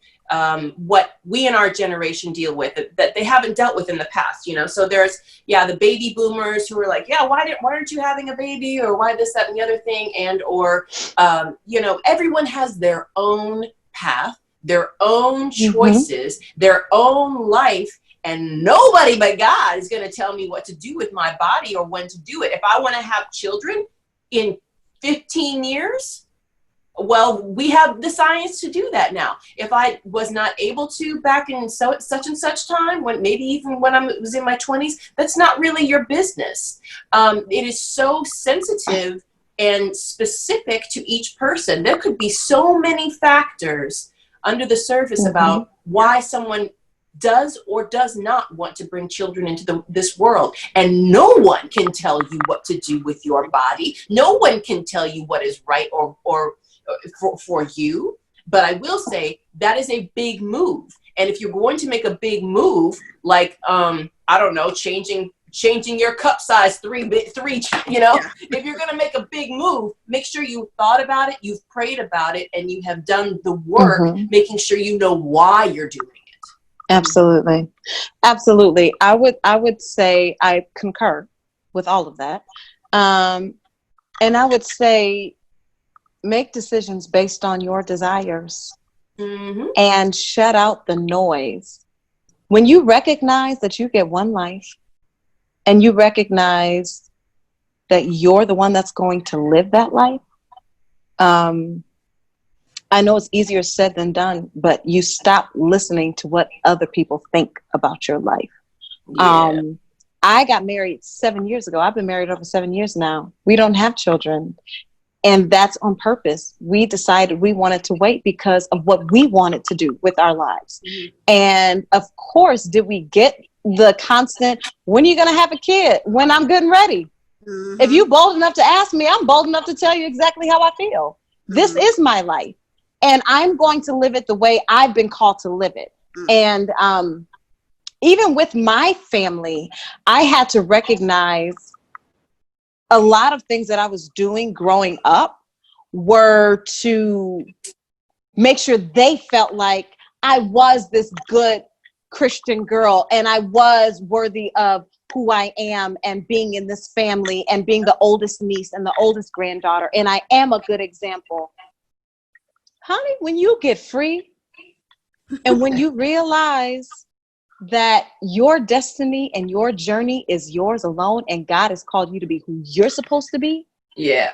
what we in our generation deal with that they haven't dealt with in the past, you know? So there's, the baby boomers who are like, why aren't you having a baby, or why this, that, and the other thing? And, or, everyone has their own path, their own choices, their own life. And nobody but God is going to tell me what to do with my body or when to do it. If I want to have children in 15 years, well, we have the science to do that now. If I was not able to back in such and such time, maybe even when I was in my 20s, that's not really your business. It is so sensitive and specific to each person. There could be so many factors under the surface about why someone does or does not want to bring children into this world. And no one can tell you what to do with your body. No one can tell you what is right or for you. But I will say that is a big move. And if you're going to make a big move, like, I don't know, changing your cup size three, if you're going to make a big move, make sure you thought about it, you've prayed about it, and you have done the work, making sure you know why you're doing it. Absolutely. Absolutely. I would say I concur with all of that. And I would say make decisions based on your desires and shut out the noise. When you recognize that you get one life and you recognize that you're the one that's going to live that life, I know it's easier said than done, but you stop listening to what other people think about your life. Yeah. I got married 7 years ago. I've been married over 7 years now. We don't have children. And that's on purpose. We decided we wanted to wait because of what we wanted to do with our lives. And of course, did we get the constant, when are you going to have a kid? When I'm good and ready. If you're bold enough to ask me, I'm bold enough to tell you exactly how I feel. This is my life. And I'm going to live it the way I've been called to live it. And even with my family, I had to recognize a lot of things that I was doing growing up were to make sure they felt like I was this good Christian girl and I was worthy of who I am and being in this family and being the oldest niece and the oldest granddaughter. And I am a good example. Honey, when you get free and when you realize that your destiny and your journey is yours alone and God has called you to be who you're supposed to be. Yeah.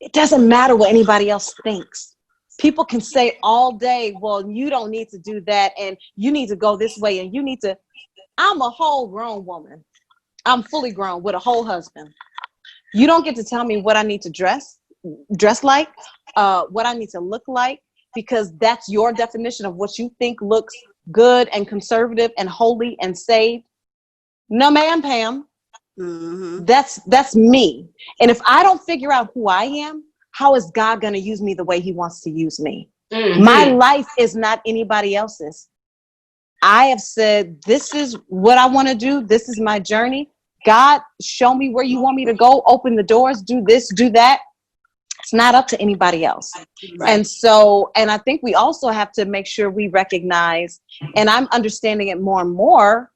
It doesn't matter what anybody else thinks. People can say all day, well, you don't need to do that and you need to go this way and you need to. I'm a whole grown woman. I'm fully grown with a whole husband. You don't get to tell me what I need to dress like, what I need to look like, because that's your definition of what you think looks good and conservative and holy and saved. No, ma'am, Pam. That's me. And if I don't figure out who I am, how is God going to use me the way he wants to use me? My life is not anybody else's. I have said, this is what I want to do. This is my journey. God, show me where you want me to go. Open the doors, do this, do that. It's not up to anybody else. Right. And I think we also have to make sure we recognize, and I'm understanding it more and more,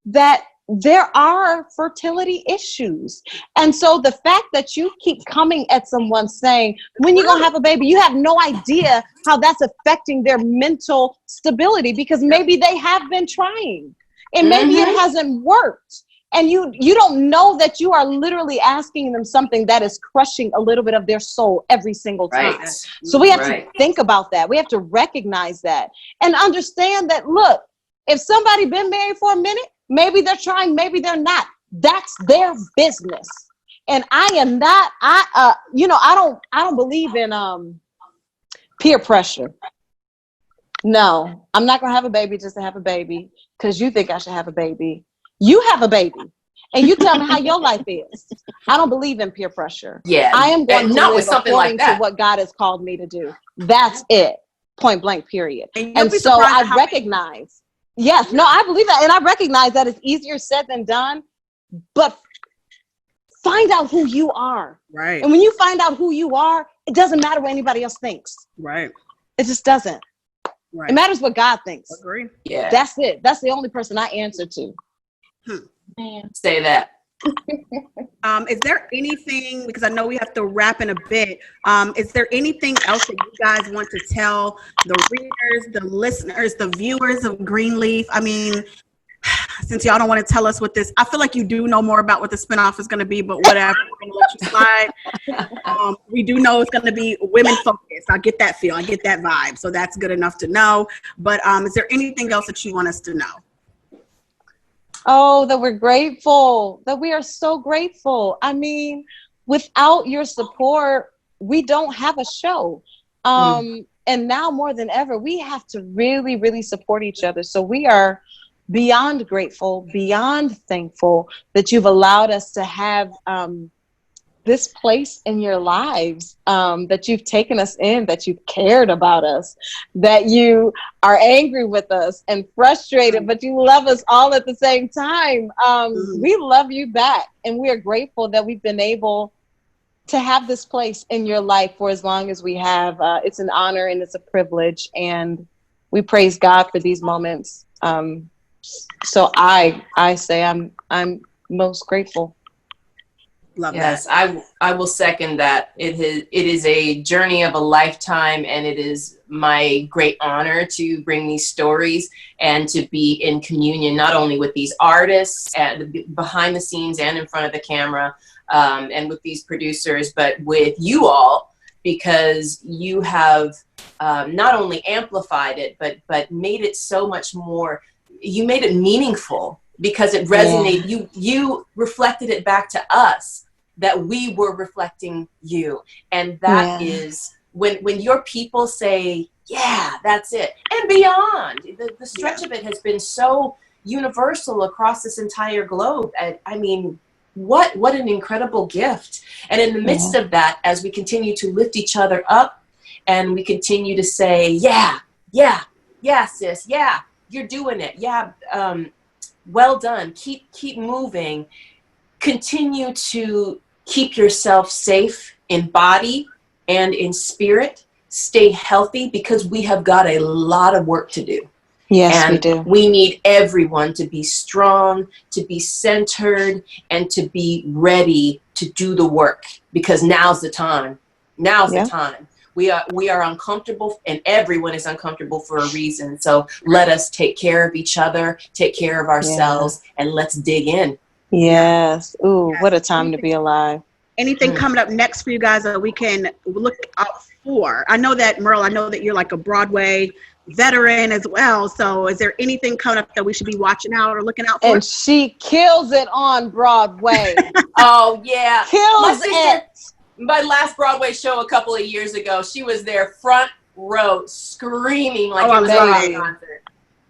that there are fertility issues. And so the fact that you keep coming at someone saying, when you're going to have a baby, you have no idea how that's affecting their mental stability, because maybe they have been trying and maybe it hasn't worked. And you don't know that you are literally asking them something that is crushing a little bit of their soul every single time. Right. So we have to think about that. We have to recognize that and understand that, look, if somebody been married for a minute, maybe they're trying, maybe they're not. That's their business. And I am not, I don't believe in peer pressure. No, I'm not going to have a baby just to have a baby because you think I should have a baby. You have a baby and you tell me how your life is. I don't believe in peer pressure. Yeah. I am going to live with something according to what God has called me to do. That's it. Point blank, period. And so I recognize. Yes, no, I believe that. And I recognize that it's easier said than done, but find out who you are. Right. And when you find out who you are, it doesn't matter what anybody else thinks. Right. It just doesn't. Right. It matters what God thinks. Agree. Yeah. That's it. That's the only person I answer to. Say that. Is there anything, because I know we have to wrap in a bit, is there anything else that you guys want to tell the readers, the listeners, the viewers of Greenleaf? I mean, since y'all don't want to tell us what this, I feel like you do know more about what the spinoff is going to be, but whatever, we're going to let you slide. We do know it's going to be women focused. I get that feel. I get that vibe. So that's good enough to know. But is there anything else that you want us to know? Oh, that we're grateful, that we are so grateful. I mean, without your support, we don't have a show. And now more than ever, we have to really, really support each other. So we are beyond grateful, beyond thankful that you've allowed us to have this place in your lives, that you've taken us in, that you've cared about us, that you are angry with us and frustrated, but you love us all at the same time. We love you back, and we are grateful that we've been able to have this place in your life for as long as we have. It's an honor and it's a privilege, and we praise God for these moments. So I say I'm most grateful. Love yes, that. I will second that. It is a journey of a lifetime, and it is my great honor to bring these stories and to be in communion not only with these artists and behind the scenes and in front of the camera, and with these producers, but with you all, because you have not only amplified it, but made it so much more. You made it meaningful because it resonated. Yeah. You reflected it back to us that we were reflecting you. And that is when your people say, yeah, that's it. And beyond, the stretch of it has been so universal across this entire globe. I mean, what an incredible gift. And in the midst of that, as we continue to lift each other up and we continue to say, yeah, sis, yeah, you're doing it. Yeah. Well done. Keep moving. Continue to keep yourself safe in body and in spirit. Stay healthy, because we have got a lot of work to do. Yes, and we do. We need everyone to be strong, to be centered, and to be ready to do the work, because now's the time. Now's the time. We are uncomfortable, and everyone is uncomfortable for a reason. So let us take care of each other, take care of ourselves, and let's dig in. Yes. Ooh, what a time to be alive. Anything coming up next for you guys that we can look out for? I know that, Merle, you're like a Broadway veteran as well. So is there anything coming up that we should be watching out or looking out for? And she kills it on Broadway. Oh, yeah. Kills it. My last Broadway show a couple of years ago, she was there front row screaming like it was a concert.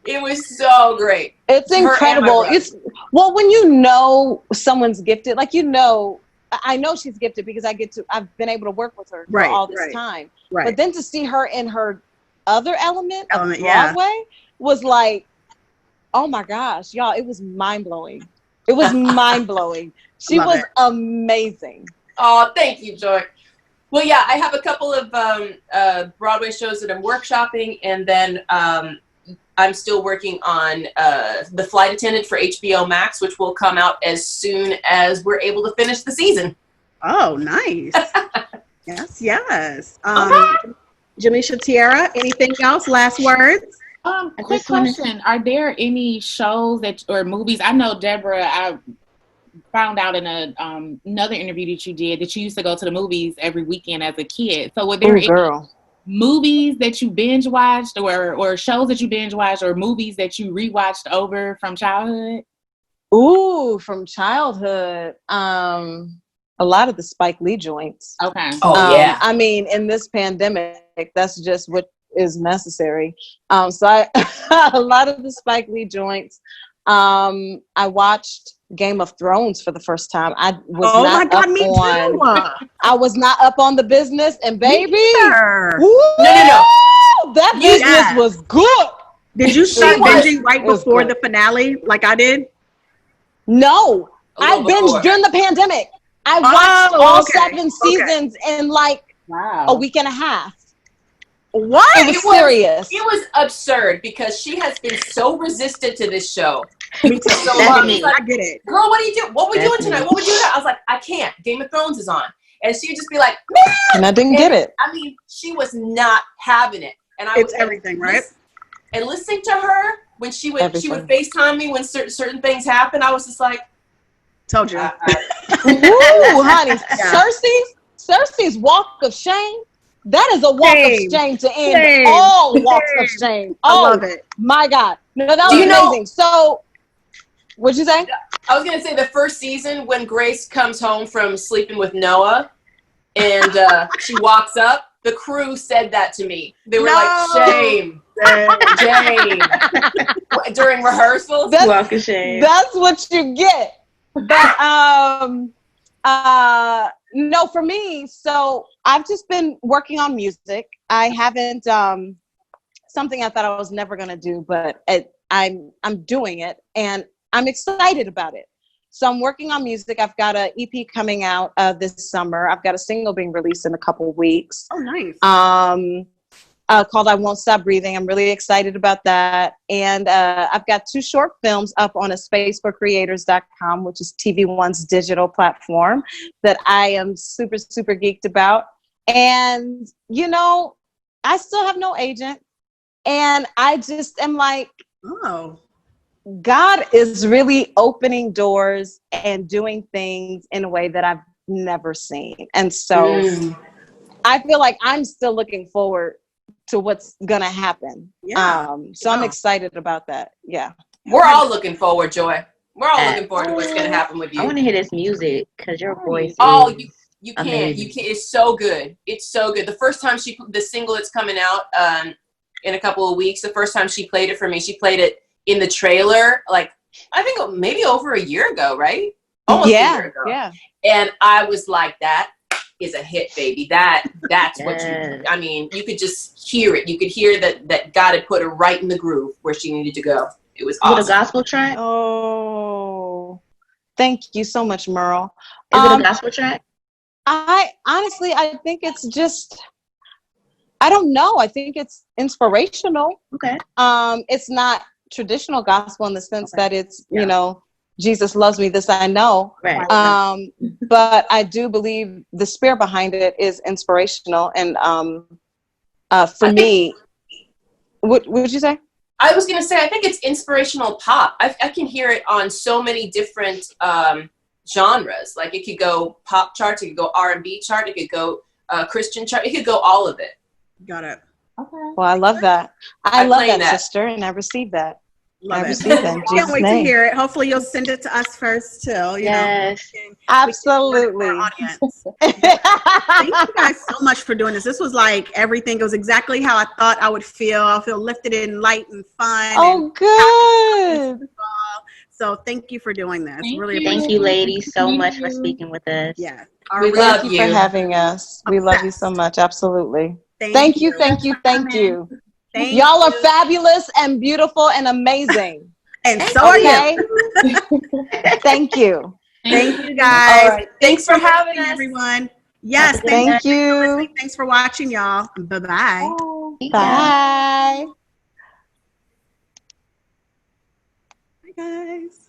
It was so great. It's incredible. Well, when you know someone's gifted, like, I know she's gifted because I've been able to work with her for all this time. Right. But then to see her in her other element of Broadway was like, oh my gosh, y'all, it was mind-blowing. It was mind-blowing. She was amazing. Oh, thank you, Joy. Well, yeah, I have a couple of Broadway shows that I'm workshopping, and then I'm still working on The Flight Attendant for HBO Max, which will come out as soon as we're able to finish the season. Oh, nice. Yes. Jamishia, Tierra, anything else? Last words? Quick question. Are there any shows or movies? I know, Deborah, I found out in another interview that you did that you used to go to the movies every weekend as a kid. So were there any movies that you binge watched or shows that you binge watched or movies that you rewatched over from childhood? Ooh, from childhood. A lot of the Spike Lee joints. Okay. Oh, yeah. I mean, in this pandemic, that's just what is necessary. So a lot of the Spike Lee joints. I watched Game of Thrones for the first time. I was not up on the business, and baby, no. That business was good. Did you start binging right before the finale, like I did? No, I binged during the pandemic. I watched all 7 seasons in like a week and a half. What? It was serious. It was absurd because she has been so resistant to this show. Me too. So That's long. me. Like, I get it. girl, what are you doing? What we doing tonight? What we doing? I was like, I can't. Game of Thrones is on. And she would just be like, man! And I didn't get it. I mean, she was not having it. And It's everything, right? And listening to her when she would FaceTime me when certain things happen, I was just like, told you. Ooh, honey. Yeah. Cersei's walk of shame. That is a walk of shame to end all walks of shame. Oh, I love it. My God. No, that was amazing. So, what'd you say? I was going to say the first season when Grace comes home from sleeping with Noah and she walks up, the crew said that to me. They were like, shame. Shame. During rehearsals. Walk of shame. That's what you get. But, no, for me, so I've just been working on music. I haven't, something I thought I was never going to do, but I'm doing it and I'm excited about it. So I'm working on music. I've got an EP coming out this summer. I've got a single being released in a couple of weeks. Oh, nice. Called I Won't Stop Breathing. I'm really excited about that. And I've got 2 short films up on spaceforcreators.com, which is TV One's digital platform that I am super, super geeked about. And, you know, I still have no agent. And I just am like, oh, God is really opening doors and doing things in a way that I've never seen. And so I feel like I'm still looking forward to what's going to happen. Yeah. So I'm excited about that. Yeah. We're all looking forward, Joy. We're all looking forward to what's going to happen with you. I want to hear this music because your voice you can't. It's so good. It's so good. The first time the single that's coming out in a couple of weeks, the first time she played it for me, she played it in the trailer, like, I think maybe over a year ago, right? Almost a year ago. Yeah. And I was like, that is a hit, baby. That's what I mean, you could just hear it. You could hear that God had put her right in the groove where she needed to go. It was awesome. Is it a gospel track? Oh, thank you so much, Merle. Is it a gospel track? I think it's just, I don't know. I think it's inspirational. Okay. It's not traditional gospel in the sense that it's, you know, Jesus loves me, this I know. Right. But I do believe the spirit behind it is inspirational. And for me, what would you say? I was going to say, I think it's inspirational pop. I can hear it on so many different genres. Like it could go pop charts, it could go R&B chart, it could go Christian chart, it could go all of it. Got it. Okay. Well, I love that. I love that, sister, and I received that. Love I received that. Can't wait to hear it. Hopefully, you'll send it to us first too. You know, absolutely. Thank you guys so much for doing this. This was like everything. It was exactly how I thought I would feel. I feel lifted and light and fun. Oh, good. So thank you for doing this. Thank you, ladies, so much for speaking with us. Yeah. We love you for having us. We love you so much. Absolutely. Thank you. Y'all are fabulous and beautiful and amazing. And so are you. Thank you. Thank you, guys. All right. Thanks for having us, everyone. Yes. Thank you. Thanks for watching, y'all. Bye-bye. Bye. Bye, guys.